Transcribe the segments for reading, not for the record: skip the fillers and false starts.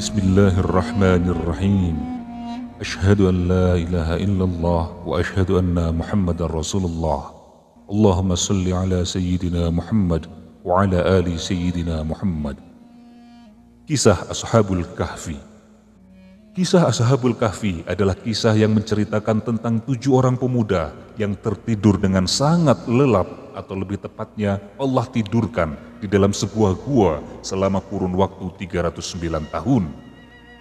Bismillahirrahmanirrahim. Asyhadu an la ilaha illallah wa asyhadu anna Muhammadar Rasulullah. Allahumma salli ala Sayyidina Muhammad wa ala ali Sayyidina Muhammad. Kisah Ashabul Kahfi. Kisah Ashabul Kahfi adalah kisah yang menceritakan tentang 7 orang pemuda yang tertidur dengan sangat lelap, atau lebih tepatnya Allah tidurkan di dalam sebuah gua selama kurun waktu 309 tahun.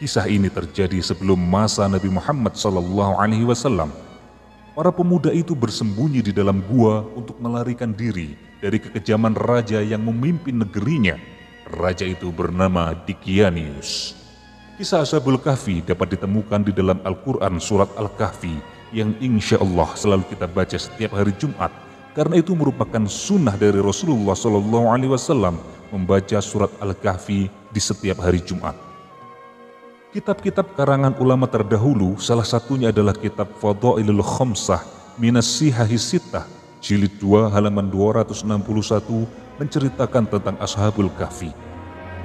Kisah ini terjadi sebelum masa Nabi Muhammad SAW. Para pemuda itu bersembunyi di dalam gua untuk melarikan diri dari kekejaman raja yang memimpin negerinya. Raja itu bernama Dicyanus. Kisah Ashabul Kahfi dapat ditemukan di dalam Al-Quran surat Al-Kahfi yang insya Allah selalu kita baca setiap hari Jumat. Karena itu merupakan sunnah dari Rasulullah SAW membaca surat Al-Kahfi di setiap hari Jumat. Kitab-kitab karangan ulama terdahulu, salah satunya adalah kitab Fadailul Khamsah Minas Sihahis Sittah, jilid 2 halaman 261 menceritakan tentang Ashabul Kahfi.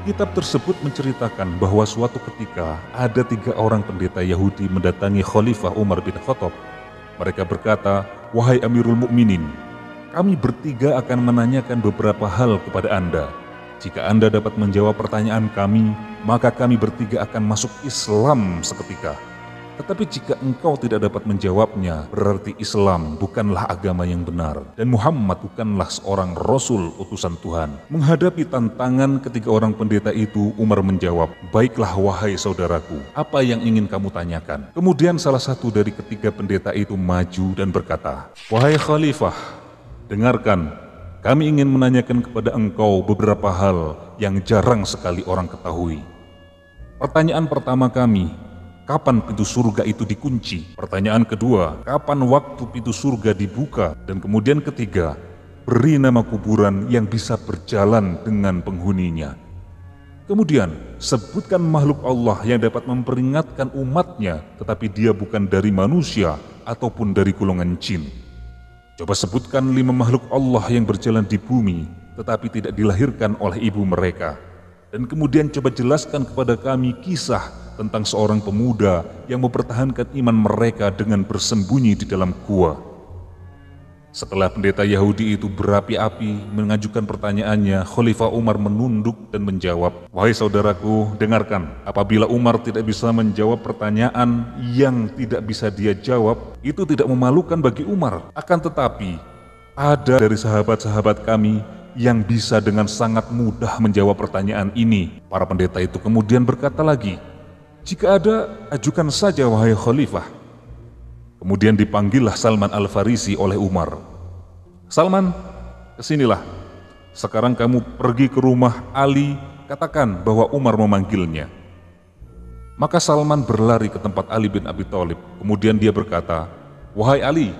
Kitab tersebut menceritakan bahwa suatu ketika ada 3 orang pendeta Yahudi mendatangi Khalifah Umar bin Khattab. Mereka berkata, "Wahai Amirul Mukminin, kami bertiga akan menanyakan beberapa hal kepada Anda. Jika Anda dapat menjawab pertanyaan kami, maka kami bertiga akan masuk Islam seketika. Tetapi jika engkau tidak dapat menjawabnya, berarti Islam bukanlah agama yang benar, dan Muhammad bukanlah seorang Rasul utusan Tuhan." Menghadapi tantangan ketiga orang pendeta itu, Umar menjawab, "Baiklah wahai saudaraku, apa yang ingin kamu tanyakan?" Kemudian salah satu dari ketiga pendeta itu maju dan berkata, "Wahai Khalifah, dengarkan, kami ingin menanyakan kepada engkau beberapa hal yang jarang sekali orang ketahui. Pertanyaan pertama kami, kapan pintu surga itu dikunci? Pertanyaan kedua, kapan waktu pintu surga dibuka? Dan kemudian ketiga, beri nama kuburan yang bisa berjalan dengan penghuninya. Kemudian, sebutkan makhluk Allah yang dapat memperingatkan umatnya, tetapi dia bukan dari manusia ataupun dari golongan jin. Coba sebutkan 5 makhluk Allah yang berjalan di bumi, tetapi tidak dilahirkan oleh ibu mereka. Dan kemudian coba jelaskan kepada kami kisah tentang seorang pemuda yang mempertahankan iman mereka dengan bersembunyi di dalam gua." Setelah pendeta Yahudi itu berapi-api mengajukan pertanyaannya, Khalifah Umar menunduk dan menjawab, "Wahai saudaraku, dengarkan, apabila Umar tidak bisa menjawab pertanyaan yang tidak bisa dia jawab, itu tidak memalukan bagi Umar. Akan tetapi, ada dari sahabat-sahabat kami yang bisa dengan sangat mudah menjawab pertanyaan ini." Para pendeta itu kemudian berkata lagi, "Jika ada, ajukan saja wahai Khalifah." Kemudian dipanggillah Salman Al-Farisi oleh Umar. "Salman, kesinilah. Sekarang kamu pergi ke rumah Ali, katakan bahwa Umar memanggilnya." Maka Salman berlari ke tempat Ali bin Abi Thalib. Kemudian dia berkata, "Wahai Ali,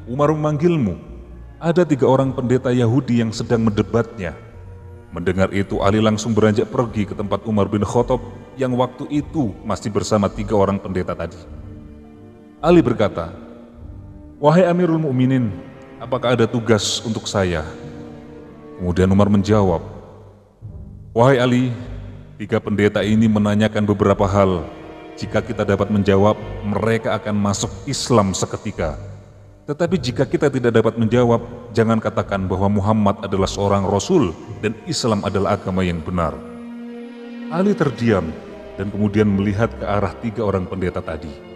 Umar memanggilmu. Ada 3 orang pendeta Yahudi yang sedang mendebatnya." Mendengar itu, Ali langsung beranjak pergi ke tempat Umar bin Khattab yang waktu itu masih bersama 3 orang pendeta tadi. Ali berkata, "Wahai Amirul Mukminin, apakah ada tugas untuk saya?" Kemudian Umar menjawab, "Wahai Ali, 3 pendeta ini menanyakan beberapa hal. Jika kita dapat menjawab, mereka akan masuk Islam seketika. Tetapi jika kita tidak dapat menjawab, jangan katakan bahwa Muhammad adalah seorang Rasul dan Islam adalah agama yang benar." Ali terdiam dan kemudian melihat ke arah 3 orang pendeta tadi.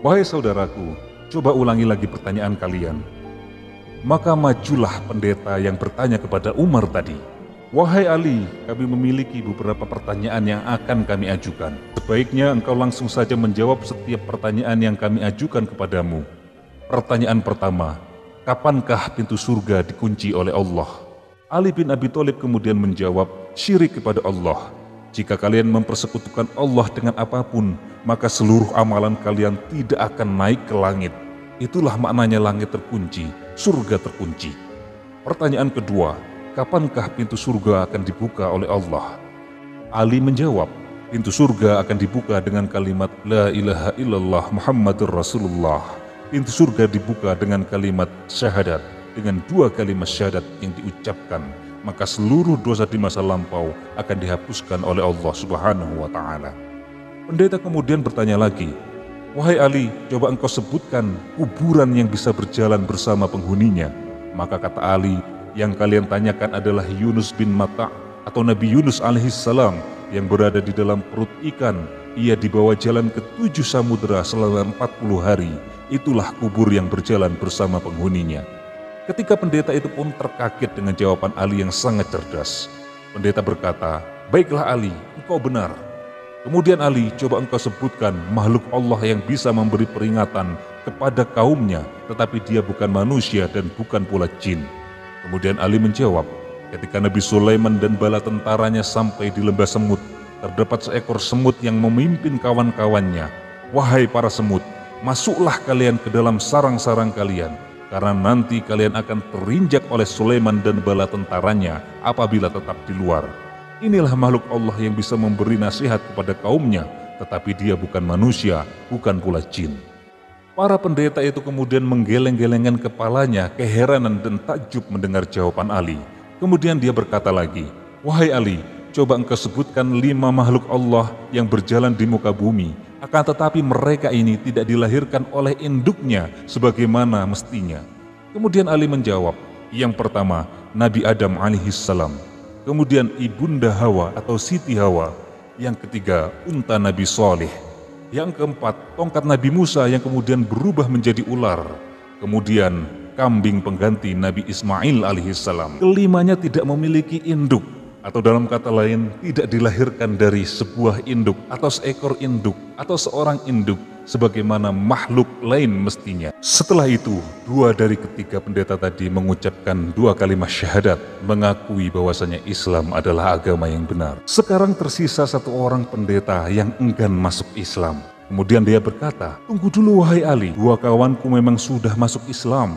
"Wahai saudaraku, coba ulangi lagi pertanyaan kalian." Maka majulah pendeta yang bertanya kepada Umar tadi, "Wahai Ali, kami memiliki beberapa pertanyaan yang akan kami ajukan. Sebaiknya engkau langsung saja menjawab setiap pertanyaan yang kami ajukan kepadamu. Pertanyaan pertama, kapankah pintu surga dikunci oleh Allah?" Ali bin Abi Thalib kemudian menjawab, "Syirik kepada Allah. Jika kalian mempersekutukan Allah dengan apapun, maka seluruh amalan kalian tidak akan naik ke langit. Itulah maknanya langit terkunci, surga terkunci." Pertanyaan kedua, kapankah pintu surga akan dibuka oleh Allah? Ali menjawab, pintu surga akan dibuka dengan kalimat La ilaha illallah Muhammadur Rasulullah. Pintu surga dibuka dengan kalimat syahadat. Dengan 2 kalimat syahadat yang diucapkan, maka seluruh dosa di masa lampau akan dihapuskan oleh Allah Subhanahu wa Ta'ala. Pendeta kemudian bertanya lagi, "Wahai Ali, coba engkau sebutkan kuburan yang bisa berjalan bersama penghuninya." Maka kata Ali, "Yang kalian tanyakan adalah Yunus bin Matta' atau Nabi Yunus alaihissalam yang berada di dalam perut ikan. Ia dibawa jalan ke 7 samudera selama 40 hari. Itulah kubur yang berjalan bersama penghuninya." Ketika pendeta itu pun terkaget dengan jawaban Ali yang sangat cerdas. Pendeta berkata, "Baiklah Ali, engkau benar." Kemudian Ali, "Coba engkau sebutkan makhluk Allah yang bisa memberi peringatan kepada kaumnya, tetapi dia bukan manusia dan bukan pula jin." Kemudian Ali menjawab, "Ketika Nabi Sulaiman dan bala tentaranya sampai di lembah semut, terdapat seekor semut yang memimpin kawan-kawannya. Wahai para semut, masuklah kalian ke dalam sarang-sarang kalian, karena nanti kalian akan terinjak oleh Sulaiman dan bala tentaranya apabila tetap di luar. Inilah makhluk Allah yang bisa memberi nasihat kepada kaumnya, tetapi dia bukan manusia, bukan pula jin." Para pendeta itu kemudian menggeleng-gelengkan kepalanya, keheranan dan takjub mendengar jawaban Ali. Kemudian dia berkata lagi, "Wahai Ali, coba engkau sebutkan 5 makhluk Allah yang berjalan di muka bumi, akan tetapi mereka ini tidak dilahirkan oleh induknya sebagaimana mestinya." Kemudian Ali menjawab, "Yang pertama, Nabi Adam alaihissalam. Kemudian Ibunda Hawa atau Siti Hawa. Yang ketiga, unta Nabi Saleh. Yang keempat, tongkat Nabi Musa yang kemudian berubah menjadi ular. Kemudian kambing pengganti Nabi Ismail alaihissalam. Kelimanya tidak memiliki induk, atau dalam kata lain tidak dilahirkan dari sebuah induk atau seekor induk atau seorang induk sebagaimana makhluk lain mestinya." Setelah itu, 2 dari ketiga pendeta tadi mengucapkan 2 kalimat syahadat, mengakui bahwasanya Islam adalah agama yang benar. Sekarang tersisa 1 orang pendeta yang enggan masuk Islam. Kemudian dia berkata, "Tunggu dulu wahai Ali, 2 kawanku memang sudah masuk Islam.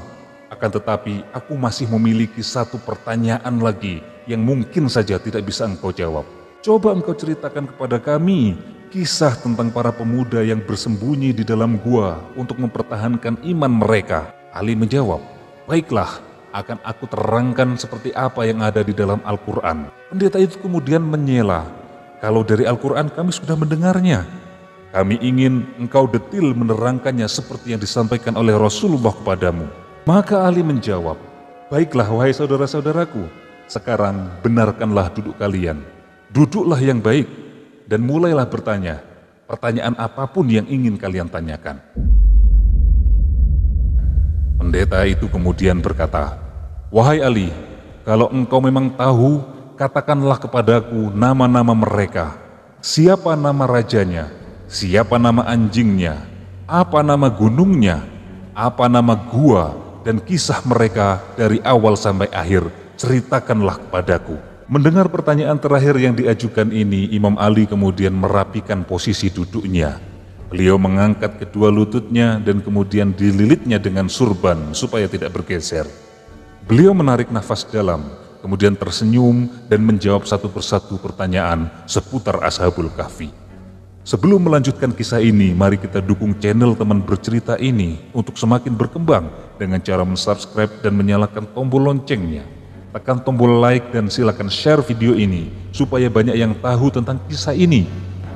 Akan tetapi aku masih memiliki 1 pertanyaan lagi yang mungkin saja tidak bisa engkau jawab. Coba engkau ceritakan kepada kami kisah tentang para pemuda yang bersembunyi di dalam gua untuk mempertahankan iman mereka." Ali menjawab, "Baiklah, akan aku terangkan seperti apa yang ada di dalam Al-Quran." Pendeta itu kemudian menyela, "Kalau dari Al-Quran kami sudah mendengarnya. Kami ingin engkau detil menerangkannya seperti yang disampaikan oleh Rasulullah kepadamu." Maka Ali menjawab, "Baiklah wahai saudara-saudaraku, sekarang benarkanlah duduk kalian. Duduklah yang baik dan mulailah bertanya, pertanyaan apapun yang ingin kalian tanyakan." Pendeta itu kemudian berkata, "Wahai Ali, kalau engkau memang tahu, katakanlah kepadaku nama-nama mereka. Siapa nama rajanya? Siapa nama anjingnya? Apa nama gunungnya? Apa nama gua? Dan kisah mereka dari awal sampai akhir, ceritakanlah kepadaku." Mendengar pertanyaan terakhir yang diajukan ini, Imam Ali kemudian merapikan posisi duduknya. Beliau mengangkat kedua lututnya dan kemudian dililitnya dengan surban supaya tidak bergeser. Beliau menarik nafas dalam, kemudian tersenyum dan menjawab satu persatu pertanyaan seputar Ashabul Kahfi. Sebelum melanjutkan kisah ini, mari kita dukung channel Teman Bercerita ini untuk semakin berkembang dengan cara mensubscribe dan menyalakan tombol loncengnya. Tekan tombol like dan silakan share video ini supaya banyak yang tahu tentang kisah ini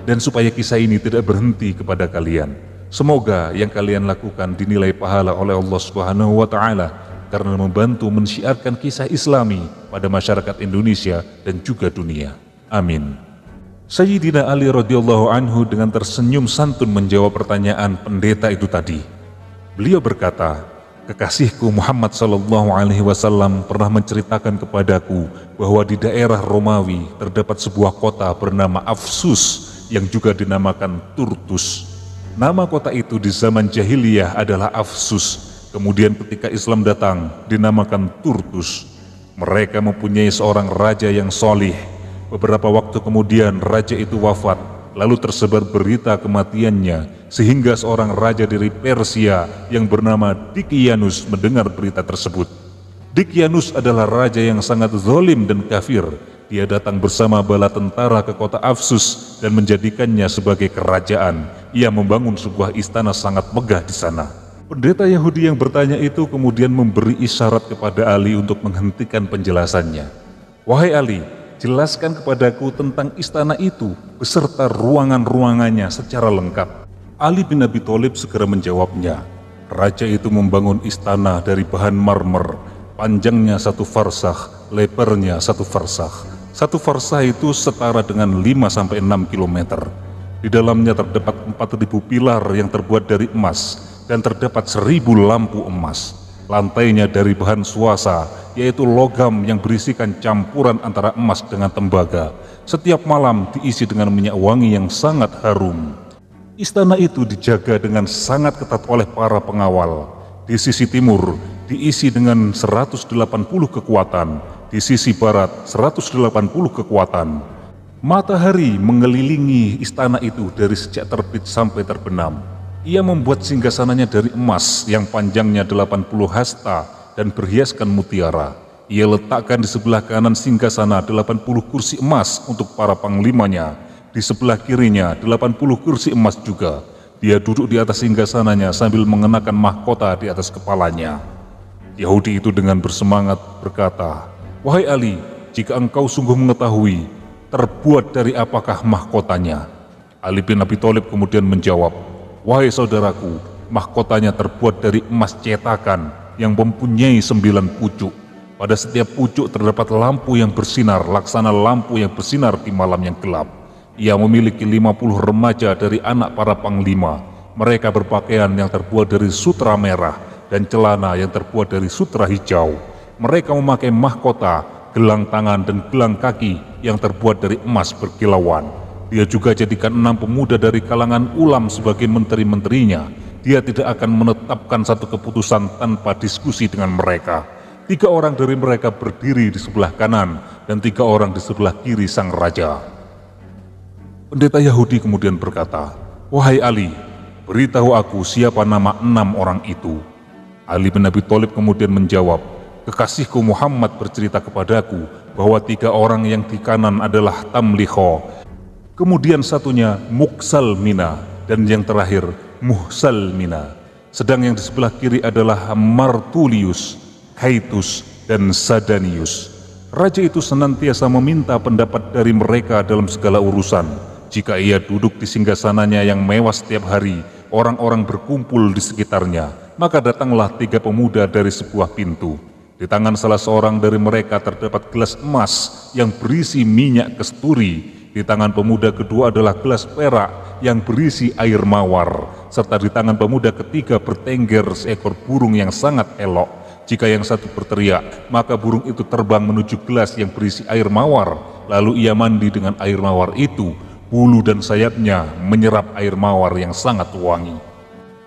dan supaya kisah ini tidak berhenti kepada kalian. Semoga yang kalian lakukan dinilai pahala oleh Allah Subhanahu wa taala karena membantu mensyiarkan kisah Islami pada masyarakat Indonesia dan juga dunia. Amin. Sayyidina Ali radhiyallahu anhu dengan tersenyum santun menjawab pertanyaan pendeta itu tadi. Beliau berkata, "Kekasihku Muhammad sallallahu alaihi wasallam pernah menceritakan kepadaku bahwa di daerah Romawi terdapat sebuah kota bernama Afsus yang juga dinamakan Turtus. Nama kota itu di zaman jahiliyah adalah Afsus. Kemudian ketika Islam datang dinamakan Turtus. Mereka mempunyai seorang raja yang solih. Beberapa waktu kemudian raja itu wafat. Lalu tersebar berita kematiannya, sehingga seorang raja dari Persia yang bernama Dicyanus mendengar berita tersebut. Dicyanus adalah raja yang sangat zalim dan kafir. Dia datang bersama bala tentara ke kota Afsus dan menjadikannya sebagai kerajaan. Ia membangun sebuah istana sangat megah di sana. Pendeta Yahudi yang bertanya itu kemudian memberi isyarat kepada Ali untuk menghentikan penjelasannya. "Wahai Ali, jelaskan kepadaku tentang istana itu beserta ruangan-ruangannya secara lengkap. Ali bin Abi Thalib segera menjawabnya. Raja itu membangun istana dari bahan marmer, panjangnya 1 farsakh, lebarnya 1 farsakh. 1 farsakh itu setara dengan 5-6 km. Di dalamnya terdapat 4.000 pilar yang terbuat dari emas dan terdapat 1.000 lampu emas. Lantainya dari bahan suasa, yaitu logam yang berisikan campuran antara emas dengan tembaga. Setiap malam diisi dengan minyak wangi yang sangat harum. Istana itu dijaga dengan sangat ketat oleh para pengawal. Di sisi timur diisi dengan 180 kekuatan, di sisi barat 180 kekuatan. Matahari mengelilingi istana itu dari sejak terbit sampai terbenam. Ia membuat singgasananya dari emas yang panjangnya 80 hasta dan berhiaskan mutiara. Ia letakkan di sebelah kanan singgasana 80 kursi emas untuk para panglimanya. Di sebelah kirinya 80 kursi emas juga. Dia duduk di atas singgasananya sambil mengenakan mahkota di atas kepalanya. Yahudi itu dengan bersemangat berkata, "Wahai Ali, jika engkau sungguh mengetahui, terbuat dari apakah mahkotanya?" Ali bin Abi Thalib kemudian menjawab, "Wahai saudaraku, mahkotanya terbuat dari emas cetakan yang mempunyai 9 pucuk. Pada setiap pucuk terdapat lampu yang bersinar laksana lampu yang bersinar di malam yang gelap. Ia memiliki 50 remaja dari anak para panglima. Mereka berpakaian yang terbuat dari sutra merah dan celana yang terbuat dari sutra hijau. Mereka memakai mahkota, gelang tangan dan gelang kaki yang terbuat dari emas berkilauan. Dia juga jadikan 6 pemuda dari kalangan ulam sebagai menteri-menterinya. Dia tidak akan menetapkan satu keputusan tanpa diskusi dengan mereka. 3 orang dari mereka berdiri di sebelah kanan dan 3 orang di sebelah kiri sang raja." Pendeta Yahudi kemudian berkata, "Wahai Ali, beritahu aku siapa nama 6 orang itu." Ali bin Abi Thalib kemudian menjawab, "Kekasihku Muhammad bercerita kepadaku bahwa 3 orang yang di kanan adalah Tamlikho, kemudian satunya Muksalmina, dan yang terakhir Muhsalmina. Sedang yang di sebelah kiri adalah Martulius, Kaitus, dan Sadanius. Raja itu senantiasa meminta pendapat dari mereka dalam segala urusan. Jika ia duduk di singgasananya yang mewah setiap hari, orang-orang berkumpul di sekitarnya, maka datanglah 3 pemuda dari sebuah pintu. Di tangan salah seorang dari mereka terdapat gelas emas yang berisi minyak kesturi. Di tangan pemuda kedua adalah gelas perak yang berisi air mawar, serta di tangan pemuda ketiga bertengger seekor burung yang sangat elok. Jika yang satu berteriak, maka burung itu terbang menuju gelas yang berisi air mawar, lalu ia mandi dengan air mawar itu. Bulu dan sayapnya menyerap air mawar yang sangat wangi.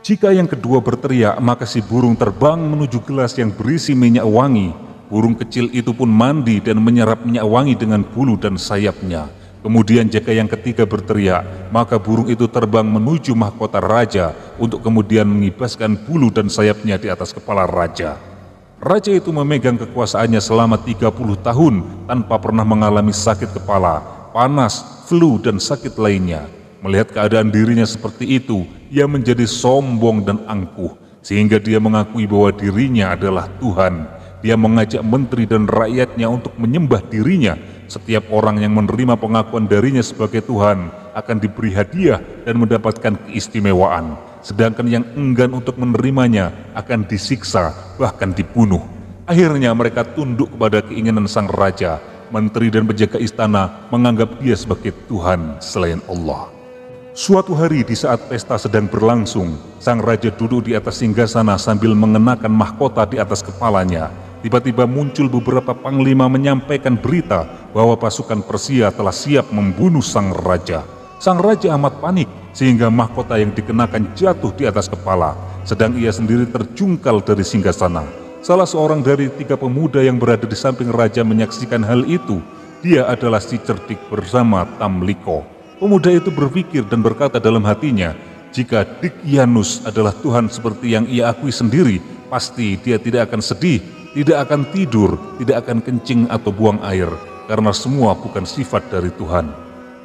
Jika yang kedua berteriak, maka si burung terbang menuju gelas yang berisi minyak wangi. Burung kecil itu pun mandi dan menyerap minyak wangi dengan bulu dan sayapnya. Kemudian jika yang ketiga berteriak, maka burung itu terbang menuju mahkota raja untuk kemudian mengibaskan bulu dan sayapnya di atas kepala raja. Raja itu memegang kekuasaannya selama 30 tahun tanpa pernah mengalami sakit kepala, panas, flu, dan sakit lainnya. Melihat keadaan dirinya seperti itu, ia menjadi sombong dan angkuh, sehingga dia mengakui bahwa dirinya adalah Tuhan. Dia mengajak menteri dan rakyatnya untuk menyembah dirinya. Setiap orang yang menerima pengakuan darinya sebagai Tuhan akan diberi hadiah dan mendapatkan keistimewaan. Sedangkan yang enggan untuk menerimanya akan disiksa, bahkan dibunuh. Akhirnya mereka tunduk kepada keinginan sang raja. Menteri dan penjaga istana menganggap dia sebagai Tuhan selain Allah. Suatu hari di saat pesta sedang berlangsung, sang raja duduk di atas singgasana sambil mengenakan mahkota di atas kepalanya. Tiba-tiba muncul beberapa panglima menyampaikan berita bahwa pasukan Persia telah siap membunuh sang raja. Sang raja amat panik sehingga mahkota yang dikenakan jatuh di atas kepala, sedang ia sendiri terjungkal dari singgasana. Salah seorang dari 3 pemuda yang berada di samping raja menyaksikan hal itu. Dia adalah si cerdik bersama Tamlikho. Pemuda itu berpikir dan berkata dalam hatinya, jika Dikyanus adalah Tuhan seperti yang ia akui sendiri, pasti dia tidak akan sedih, tidak akan tidur, tidak akan kencing atau buang air, karena semua bukan sifat dari Tuhan.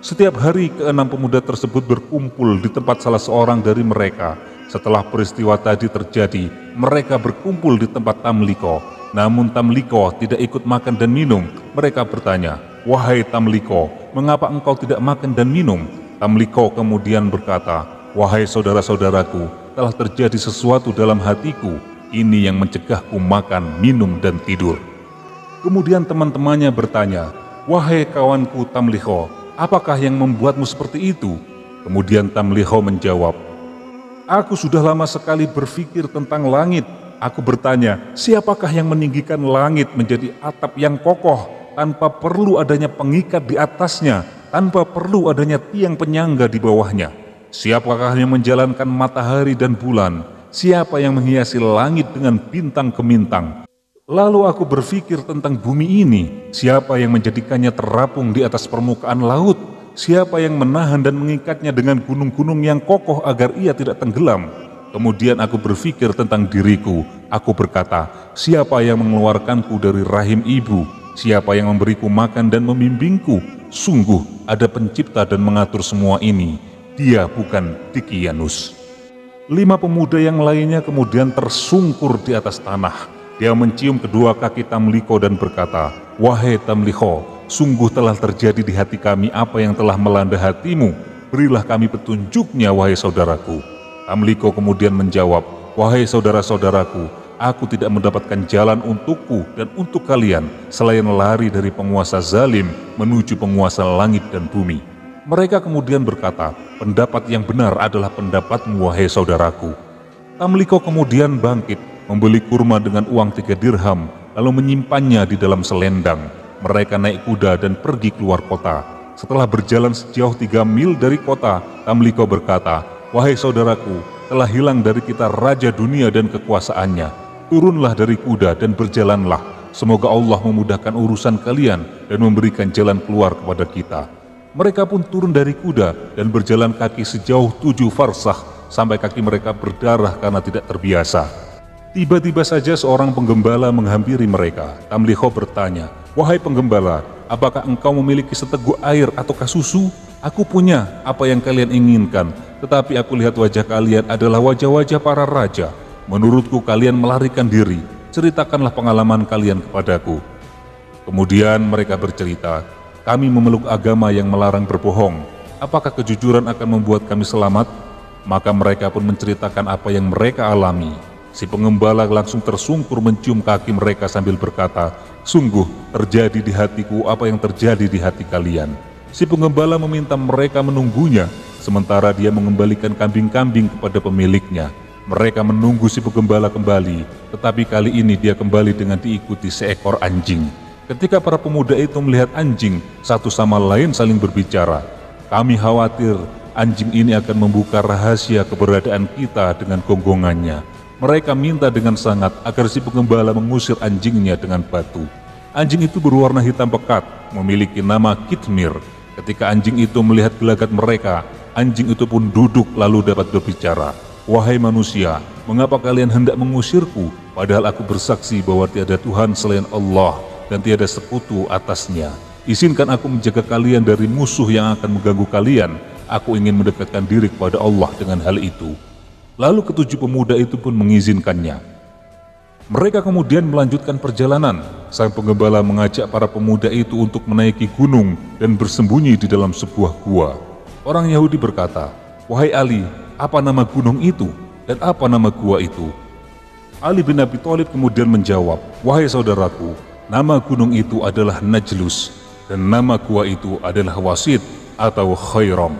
Setiap hari ke-6 pemuda tersebut berkumpul di tempat salah seorang dari mereka. Setelah peristiwa tadi terjadi, mereka berkumpul di tempat Tamlikho. Namun Tamlikho tidak ikut makan dan minum. Mereka bertanya, "Wahai Tamliko, mengapa engkau tidak makan dan minum?" Tamliko kemudian berkata, "Wahai saudara-saudaraku, telah terjadi sesuatu dalam hatiku. Ini yang mencegahku makan, minum, dan tidur." Kemudian teman-temannya bertanya, "Wahai kawanku Tamliko, apakah yang membuatmu seperti itu?" Kemudian Tamliko menjawab, "Aku sudah lama sekali berpikir tentang langit. Aku bertanya, siapakah yang meninggikan langit menjadi atap yang kokoh tanpa perlu adanya pengikat di atasnya, tanpa perlu adanya tiang penyangga di bawahnya? Siapakah yang menjalankan matahari dan bulan? Siapa yang menghiasi langit dengan bintang gemintang? Lalu aku berpikir tentang bumi ini, siapa yang menjadikannya terapung di atas permukaan laut? Siapa yang menahan dan mengikatnya dengan gunung-gunung yang kokoh agar ia tidak tenggelam? Kemudian aku berpikir tentang diriku. Aku berkata, siapa yang mengeluarkanku dari rahim ibu? Siapa yang memberiku makan dan membimbingku? Sungguh ada pencipta dan mengatur semua ini. Dia bukan Dicyanus." 5 pemuda yang lainnya kemudian tersungkur di atas tanah. Dia mencium kedua kaki Tamliko dan berkata, "Wahai Tamliko, sungguh telah terjadi di hati kami apa yang telah melanda hatimu. Berilah kami petunjuknya, wahai saudaraku." Tamliko kemudian menjawab, "Wahai saudara-saudaraku, aku tidak mendapatkan jalan untukku dan untuk kalian selain lari dari penguasa zalim menuju penguasa langit dan bumi." Mereka kemudian berkata, "Pendapat yang benar adalah pendapatmu, wahai saudaraku." Tamliko kemudian bangkit, membeli kurma dengan uang 3 dirham, lalu menyimpannya di dalam selendang. Mereka naik kuda dan pergi keluar kota. Setelah berjalan sejauh 3 mil dari kota, Tamliko berkata, "Wahai saudaraku, telah hilang dari kita raja dunia dan kekuasaannya. Turunlah dari kuda dan berjalanlah. Semoga Allah memudahkan urusan kalian dan memberikan jalan keluar kepada kita." Mereka pun turun dari kuda dan berjalan kaki sejauh 7 farsakh sampai kaki mereka berdarah karena tidak terbiasa. Tiba-tiba saja seorang penggembala menghampiri mereka. Tamliko bertanya, "Wahai penggembala, apakah engkau memiliki seteguk air ataukah susu? Aku punya apa yang kalian inginkan, tetapi aku lihat wajah kalian adalah wajah-wajah para raja. Menurutku kalian melarikan diri. Ceritakanlah pengalaman kalian kepadaku." Kemudian mereka bercerita, "Kami memeluk agama yang melarang berbohong. Apakah kejujuran akan membuat kami selamat?" Maka mereka pun menceritakan apa yang mereka alami. Si penggembala langsung tersungkur mencium kaki mereka sambil berkata, "Sungguh terjadi di hatiku apa yang terjadi di hati kalian." Si penggembala meminta mereka menunggunya, sementara dia mengembalikan kambing-kambing kepada pemiliknya. Mereka menunggu si penggembala kembali, tetapi kali ini dia kembali dengan diikuti seekor anjing. Ketika para pemuda itu melihat anjing, satu sama lain saling berbicara, "Kami khawatir anjing ini akan membuka rahasia keberadaan kita dengan gonggongannya." Mereka minta dengan sangat agar si penggembala mengusir anjingnya dengan batu. Anjing itu berwarna hitam pekat, memiliki nama Kitmir. Ketika anjing itu melihat gelagat mereka, anjing itu pun duduk lalu dapat berbicara, "Wahai manusia, mengapa kalian hendak mengusirku? Padahal aku bersaksi bahwa tiada Tuhan selain Allah dan tiada sekutu atasnya. Izinkan aku menjaga kalian dari musuh yang akan mengganggu kalian. Aku ingin mendekatkan diri kepada Allah dengan hal itu." Lalu ketujuh pemuda itu pun mengizinkannya. Mereka kemudian melanjutkan perjalanan. Sang penggembala mengajak para pemuda itu untuk menaiki gunung dan bersembunyi di dalam sebuah gua. Orang Yahudi berkata, "Wahai Ali, apa nama gunung itu dan apa nama gua itu?" Ali bin Abi Thalib kemudian menjawab, "Wahai saudaraku, nama gunung itu adalah Najlus dan nama gua itu adalah Wasit atau Khairam."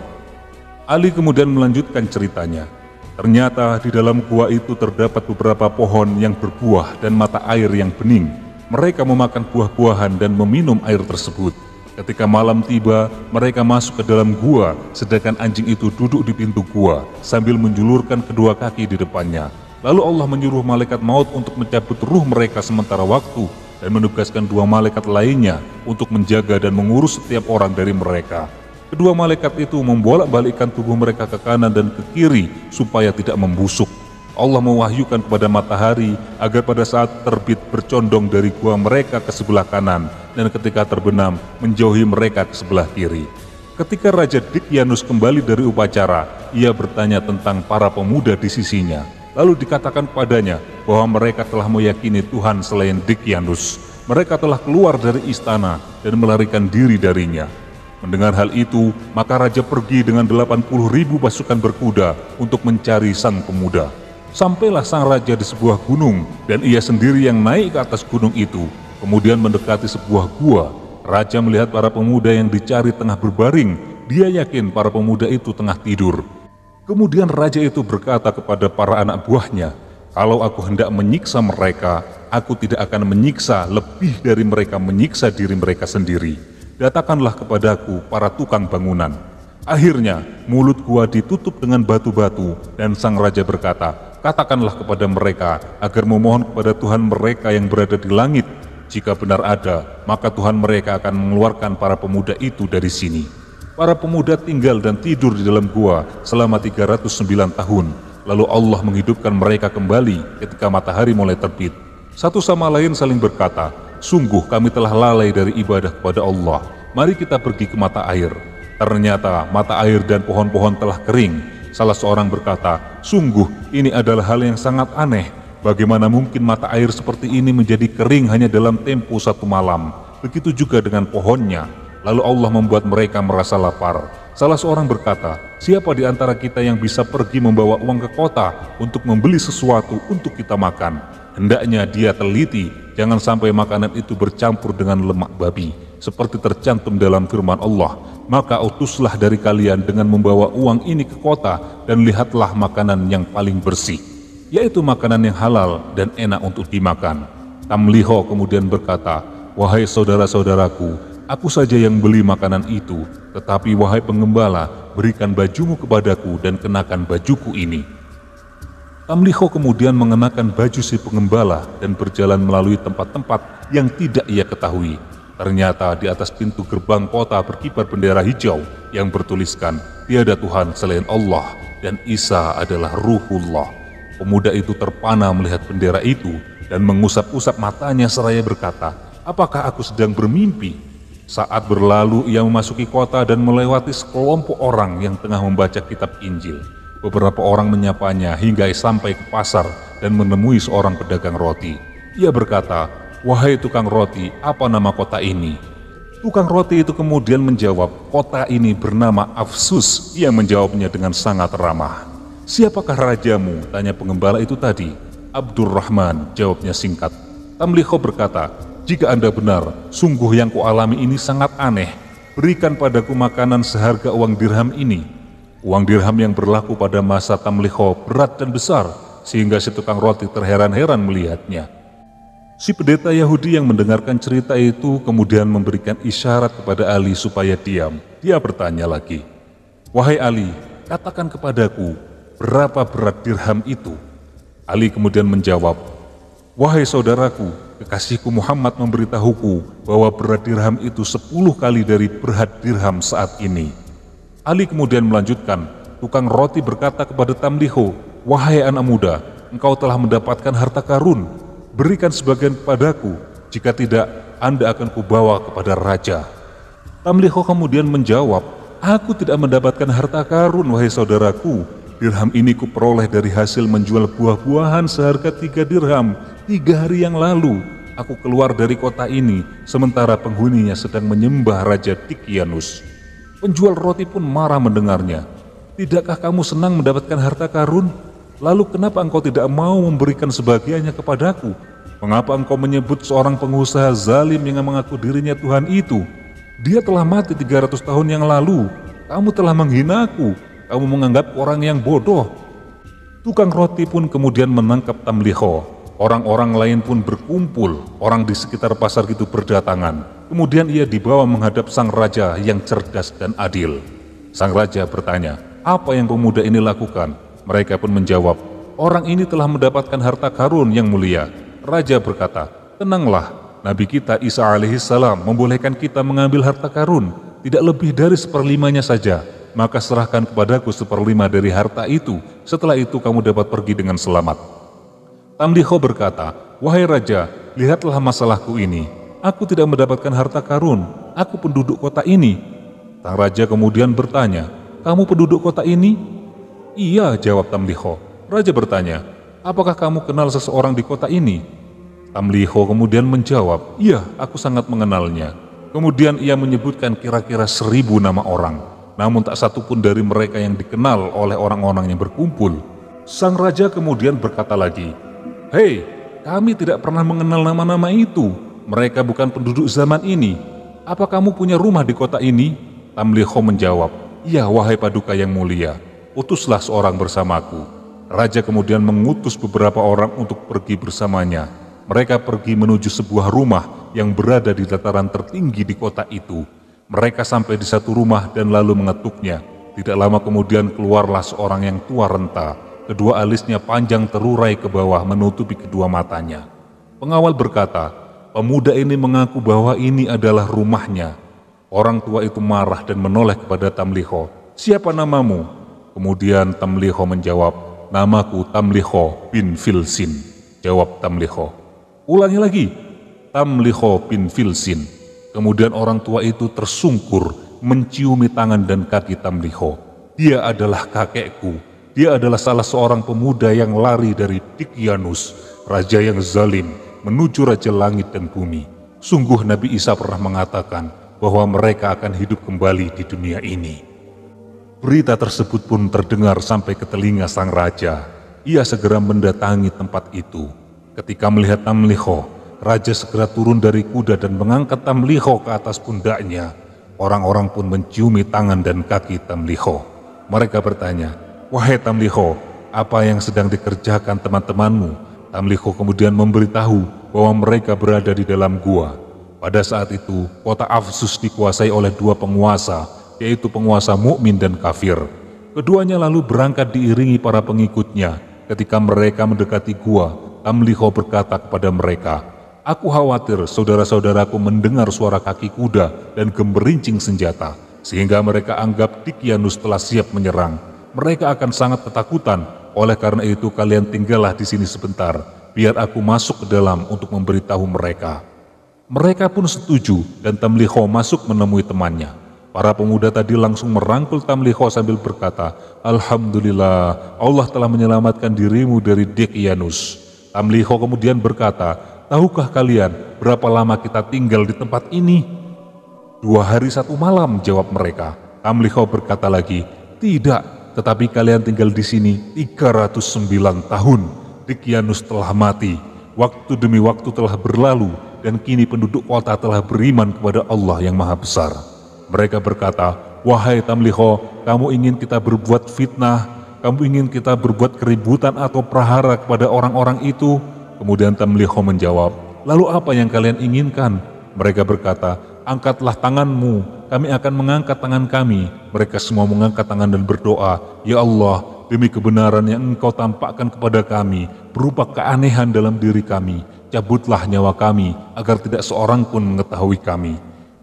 Ali kemudian melanjutkan ceritanya. Ternyata di dalam gua itu terdapat beberapa pohon yang berbuah dan mata air yang bening. Mereka memakan buah-buahan dan meminum air tersebut. Ketika malam tiba, mereka masuk ke dalam gua, sedangkan anjing itu duduk di pintu gua sambil menjulurkan kedua kaki di depannya. Lalu Allah menyuruh malaikat maut untuk mencabut ruh mereka sementara waktu dan menugaskan 2 malaikat lainnya untuk menjaga dan mengurus setiap orang dari mereka. Kedua malaikat itu membolak-balikkan tubuh mereka ke kanan dan ke kiri supaya tidak membusuk. Allah mewahyukan kepada matahari agar pada saat terbit bercondong dari gua mereka ke sebelah kanan dan ketika terbenam menjauhi mereka ke sebelah kiri. Ketika Raja Dicyanus kembali dari upacara, ia bertanya tentang para pemuda di sisinya. Lalu dikatakan kepadanya bahwa mereka telah meyakini Tuhan selain Dicyanus. Mereka telah keluar dari istana dan melarikan diri darinya. Mendengar hal itu, maka raja pergi dengan 80.000 pasukan berkuda untuk mencari sang pemuda. Sampailah sang raja di sebuah gunung, dan ia sendiri yang naik ke atas gunung itu. Kemudian mendekati sebuah gua. Raja melihat para pemuda yang dicari tengah berbaring. Dia yakin para pemuda itu tengah tidur. Kemudian raja itu berkata kepada para anak buahnya, "Kalau aku hendak menyiksa mereka, aku tidak akan menyiksa lebih dari mereka menyiksa diri mereka sendiri. Datangkanlah kepadaku para tukang bangunan." Akhirnya mulut gua ditutup dengan batu-batu, dan sang raja berkata, "Katakanlah kepada mereka agar memohon kepada Tuhan mereka yang berada di langit. Jika benar ada, maka Tuhan mereka akan mengeluarkan para pemuda itu dari sini." Para pemuda tinggal dan tidur di dalam gua selama 309 tahun. Lalu Allah menghidupkan mereka kembali ketika matahari mulai terbit. Satu sama lain saling berkata, "Sungguh kami telah lalai dari ibadah kepada Allah. Mari kita pergi ke mata air." Ternyata mata air dan pohon-pohon telah kering. Salah seorang berkata, "Sungguh ini adalah hal yang sangat aneh. Bagaimana mungkin mata air seperti ini menjadi kering hanya dalam tempo 1 malam? Begitu juga dengan pohonnya." Lalu Allah membuat mereka merasa lapar. Salah seorang berkata, "Siapa di antara kita yang bisa pergi membawa uang ke kota untuk membeli sesuatu untuk kita makan? Hendaknya dia teliti, jangan sampai makanan itu bercampur dengan lemak babi, seperti tercantum dalam firman Allah. Maka utuslah dari kalian dengan membawa uang ini ke kota dan lihatlah makanan yang paling bersih, yaitu makanan yang halal dan enak untuk dimakan." Tamliho kemudian berkata, "Wahai saudara-saudaraku, aku saja yang beli makanan itu, tetapi wahai pengembala, berikan bajumu kepadaku dan kenakan bajuku ini." Tamliho kemudian mengenakan baju si pengembala dan berjalan melalui tempat-tempat yang tidak ia ketahui. Ternyata di atas pintu gerbang kota berkibar bendera hijau yang bertuliskan, "Tiada Tuhan selain Allah dan Isa adalah Ruhullah." Pemuda itu terpana melihat bendera itu dan mengusap-usap matanya seraya berkata, "Apakah aku sedang bermimpi?" Saat berlalu ia memasuki kota dan melewati sekelompok orang yang tengah membaca kitab Injil. Beberapa orang menyapanya hingga sampai ke pasar dan menemui seorang pedagang roti. Ia berkata, "Wahai tukang roti, apa nama kota ini?" Tukang roti itu kemudian menjawab, "Kota ini bernama Afsus." Ia menjawabnya dengan sangat ramah. "Siapakah rajamu?" tanya pengembala itu tadi. "Abdurrahman," jawabnya singkat. Tamliho berkata, "Jika Anda benar, sungguh yang kualami ini sangat aneh. Berikan padaku makanan seharga uang dirham ini." Uang dirham yang berlaku pada masa Tamliho berat dan besar, sehingga si tukang roti terheran-heran melihatnya. Si pendeta Yahudi yang mendengarkan cerita itu kemudian memberikan isyarat kepada Ali supaya diam. Dia bertanya lagi, "Wahai Ali, katakan kepadaku, berapa berat dirham itu?" Ali kemudian menjawab, "Wahai saudaraku, kekasihku Muhammad memberitahuku bahwa berat dirham itu 10 kali dari berat dirham saat ini." Ali kemudian melanjutkan, "Tukang roti berkata kepada Tamliho, 'Wahai anak muda, engkau telah mendapatkan harta karun. Berikan sebagian kepadaku, jika tidak, Anda akan kubawa kepada raja.'" Tamliho kemudian menjawab, "Aku tidak mendapatkan harta karun, wahai saudaraku. Dirham ini kuperoleh dari hasil menjual buah-buahan seharga 3 dirham 3 hari yang lalu. Aku keluar dari kota ini, sementara penghuninya sedang menyembah Raja Dikyanus." Penjual roti pun marah mendengarnya. "Tidakkah kamu senang mendapatkan harta karun? Lalu kenapa engkau tidak mau memberikan sebagiannya kepadaku? Mengapa engkau menyebut seorang pengusaha zalim yang mengaku dirinya Tuhan itu? Dia telah mati 300 tahun yang lalu. Kamu telah menghinaku. Kamu menganggap orang yang bodoh." Tukang roti pun kemudian menangkap Tamliho. Orang-orang lain pun berkumpul. Orang di sekitar pasar itu berdatangan. Kemudian ia dibawa menghadap sang raja yang cerdas dan adil. Sang raja bertanya, "Apa yang pemuda ini lakukan?" Mereka pun menjawab, "Orang ini telah mendapatkan harta karun yang mulia." Raja berkata, "Tenanglah, Nabi kita Isa alaihissalam membolehkan kita mengambil harta karun, tidak lebih dari 1/5-nya saja. Maka serahkan kepadaku 1/5 dari harta itu, setelah itu kamu dapat pergi dengan selamat." Tamliho berkata, "Wahai raja, lihatlah masalahku ini. Aku tidak mendapatkan harta karun, aku penduduk kota ini." Sang raja kemudian bertanya, "Kamu penduduk kota ini?" "Iya," jawab Tamliho. Raja bertanya, "Apakah kamu kenal seseorang di kota ini?" Tamliho kemudian menjawab, "Iya, aku sangat mengenalnya." Kemudian ia menyebutkan kira-kira 1000 nama orang, namun tak satu pun dari mereka yang dikenal oleh orang-orang yang berkumpul. Sang raja kemudian berkata lagi, "Hei, kami tidak pernah mengenal nama-nama itu. Mereka bukan penduduk zaman ini. Apa kamu punya rumah di kota ini?" Tamliho menjawab, "Iya, wahai paduka yang mulia, utuslah seorang bersamaku." Raja kemudian mengutus beberapa orang untuk pergi bersamanya. Mereka pergi menuju sebuah rumah yang berada di dataran tertinggi di kota itu. Mereka sampai di satu rumah dan lalu mengetuknya. Tidak lama kemudian keluarlah seorang yang tua renta. Kedua alisnya panjang terurai ke bawah menutupi kedua matanya. Pengawal berkata, "Pemuda ini mengaku bahwa ini adalah rumahnya." Orang tua itu marah dan menoleh kepada Tamliho. "Siapa namamu?" Kemudian Tamliho menjawab, "Namaku Tamliho bin Filsin." Jawab Tamliho. "Ulangi lagi." "Tamliho bin Filsin." Kemudian orang tua itu tersungkur menciumi tangan dan kaki Tamliho. "Dia adalah kakekku. Dia adalah salah seorang pemuda yang lari dari Dikyanus, raja yang zalim, menuju raja langit dan bumi. Sungguh Nabi Isa pernah mengatakan bahwa mereka akan hidup kembali di dunia ini." Berita tersebut pun terdengar sampai ke telinga sang raja. Ia segera mendatangi tempat itu. Ketika melihat Tamliho, raja segera turun dari kuda dan mengangkat Tamliho ke atas pundaknya. Orang-orang pun menciumi tangan dan kaki Tamliho. Mereka bertanya, "Wahai Tamliho, apa yang sedang dikerjakan teman-temanmu?" Tamliho kemudian memberitahu bahwa mereka berada di dalam gua. Pada saat itu, kota Afsus dikuasai oleh dua penguasa, yaitu penguasa mukmin dan kafir. Keduanya lalu berangkat diiringi para pengikutnya. Ketika mereka mendekati gua, Tamliho berkata kepada mereka, "Aku khawatir saudara-saudaraku mendengar suara kaki kuda dan gemberincing senjata, sehingga mereka anggap Dikyanus telah siap menyerang. Mereka akan sangat ketakutan. Oleh karena itu kalian tinggallah di sini sebentar, biar aku masuk ke dalam untuk memberitahu mereka." Mereka pun setuju dan Tamliho masuk menemui temannya. Para pemuda tadi langsung merangkul Tamliho sambil berkata, "Alhamdulillah, Allah telah menyelamatkan dirimu dari Dikyanus." Tamliho kemudian berkata, "Tahukah kalian berapa lama kita tinggal di tempat ini?" "2 hari 1 malam," jawab mereka. Tamliho berkata lagi, "Tidak, tetapi kalian tinggal di sini 309 tahun. Dikyanus telah mati, waktu demi waktu telah berlalu, dan kini penduduk kota telah beriman kepada Allah yang Maha Besar." Mereka berkata, "Wahai Tamliho, kamu ingin kita berbuat fitnah? Kamu ingin kita berbuat keributan atau prahara kepada orang-orang itu?" Kemudian Tamliho menjawab, "Lalu apa yang kalian inginkan?" Mereka berkata, "Angkatlah tanganmu, kami akan mengangkat tangan kami." Mereka semua mengangkat tangan dan berdoa, "Ya Allah, demi kebenaran yang Engkau tampakkan kepada kami, berupa keanehan dalam diri kami, cabutlah nyawa kami, agar tidak seorang pun mengetahui kami."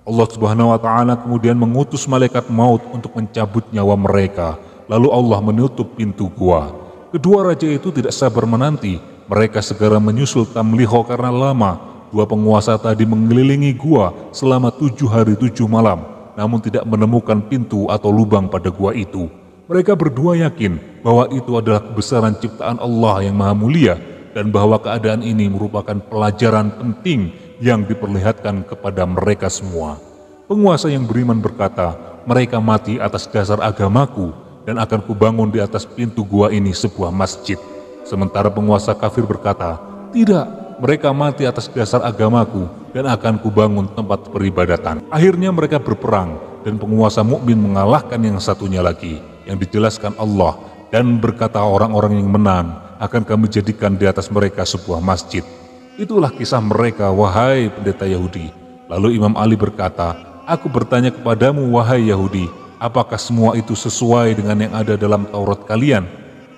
Allah Subhanahu wa Ta'ala kemudian mengutus malaikat maut untuk mencabut nyawa mereka. Lalu Allah menutup pintu gua. Kedua raja itu tidak sabar menanti. Mereka segera menyusul Tamliho karena lama. Dua penguasa tadi mengelilingi gua selama 7 hari 7 malam, namun tidak menemukan pintu atau lubang pada gua itu. Mereka berdua yakin bahwa itu adalah kebesaran ciptaan Allah yang Maha Mulia, dan bahwa keadaan ini merupakan pelajaran penting yang diperlihatkan kepada mereka semua. Penguasa yang beriman berkata, "Mereka mati atas dasar agamaku, dan akan kubangun di atas pintu gua ini sebuah masjid." Sementara penguasa kafir berkata, "Tidak, mereka mati atas dasar agamaku, dan akan kubangun tempat peribadatan." Akhirnya mereka berperang, dan penguasa mukmin mengalahkan yang satunya lagi, yang dijelaskan Allah, dan berkata orang-orang yang menang, "Akan kami jadikan di atas mereka sebuah masjid." Itulah kisah mereka, wahai pendeta Yahudi. Lalu Imam Ali berkata, "Aku bertanya kepadamu, wahai Yahudi, apakah semua itu sesuai dengan yang ada dalam Taurat kalian?"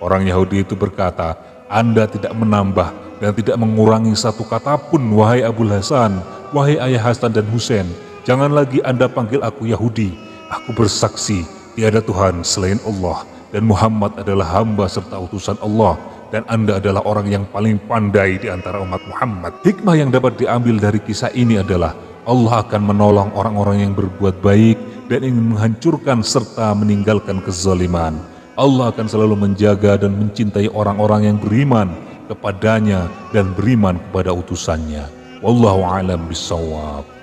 Orang Yahudi itu berkata, "Anda tidak menambah dan tidak mengurangi satu kata pun, wahai Abul Hasan, wahai ayah Hasan dan Husain. Jangan lagi Anda panggil aku Yahudi. Aku bersaksi, tiada Tuhan selain Allah, dan Muhammad adalah hamba serta utusan Allah, dan Anda adalah orang yang paling pandai di antara umat Muhammad." Hikmah yang dapat diambil dari kisah ini adalah Allah akan menolong orang-orang yang berbuat baik dan ingin menghancurkan serta meninggalkan kezaliman. Allah akan selalu menjaga dan mencintai orang-orang yang beriman kepadanya dan beriman kepada utusannya. Wallahu a'lam bishawab.